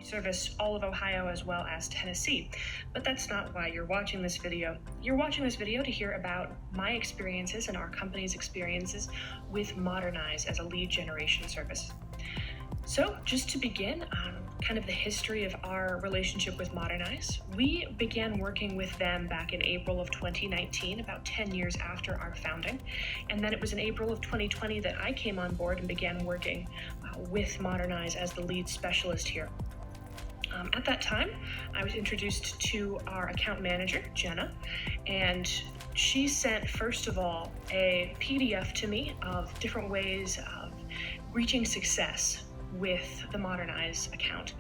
service all of Ohio as well as Tennessee. But that's not why you're watching this video. You're watching this video to hear about my experiences and our company's experiences with Modernize as a lead generation service. So just to begin, kind of the history of our relationship with Modernize. We began working with them back in April of 2019, about 10 years after our founding. And then it was in April of 2020 that I came on board and began working with Modernize as the lead specialist here. At that time, I was introduced to our account manager, Jenna, and she sent, first of all, a PDF to me of different ways of reaching success with the Modernize account.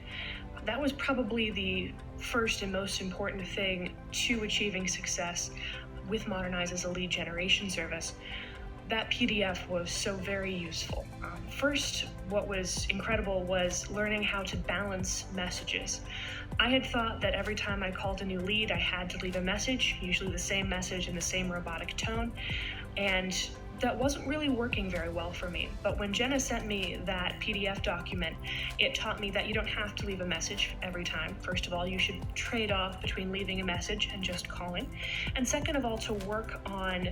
That was probably the first and most important thing to achieving success with Modernize as a lead generation service. That PDF was so very useful. First, what was incredible was learning how to balance messages. I had thought that every time I called a new lead, I had to leave a message, usually the same message in the same robotic tone, and that wasn't really working very well for me. But when Jenna sent me that PDF document, it taught me that you don't have to leave a message every time. First of all, you should trade off between leaving a message and just calling. And second of all, to work on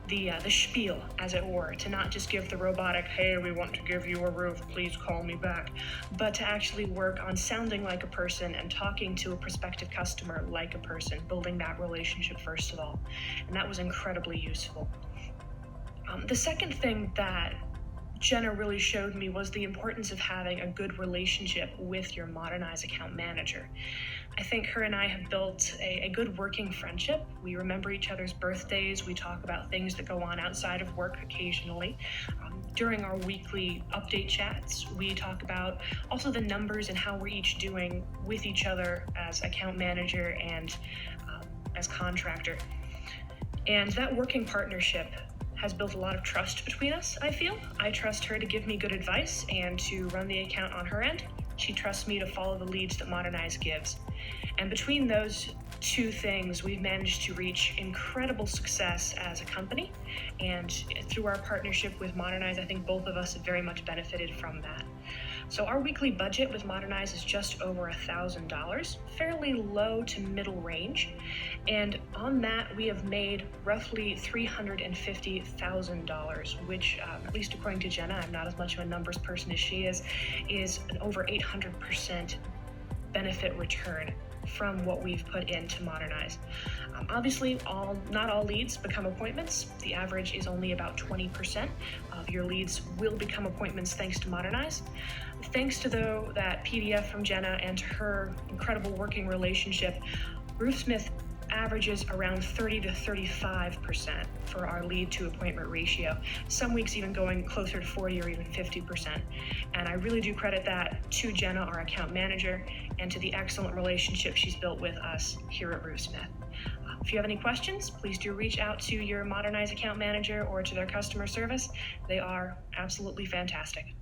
the spiel, as it were, to not just give the robotic, hey, we want to give you a roof, please call me back, but to actually work on sounding like a person and talking to a prospective customer like a person, building that relationship first of all. And that was incredibly useful. The second thing that Jenna really showed me was the importance of having a good relationship with your Modernize account manager. I think her and I have built a good working friendship. We remember each other's birthdays. We talk about things that go on outside of work occasionally. During our weekly update chats, we talk about also the numbers and how we're each doing with each other as account manager and as contractor. And that working partnership has built a lot of trust between us, I feel. I trust her to give me good advice and to run the account on her end. She trusts me to follow the leads that Modernize gives. And between those two things, we've managed to reach incredible success as a company. And through our partnership with Modernize, I think both of us have very much benefited from that. So our weekly budget with Modernize is just over $1,000, fairly low to middle range. And on that, we have made roughly $350,000, which, at least according to Jenna, I'm not as much of a numbers person as she is an over 800% benefit return from what we've put into Modernize. Obviously, not all leads become appointments. The average is only about 20% of your leads will become appointments thanks to Modernize. Thanks to that PDF from Jenna and her incredible working relationship, Roofsmith averages around 30 to 35% for our lead to appointment ratio. Some weeks even going closer to 40 or even 50%. And I really do credit that to Jenna, our account manager, and to the excellent relationship she's built with us here at Roofsmith. If you have any questions, please do reach out to your Modernize account manager or to their customer service. They are absolutely fantastic.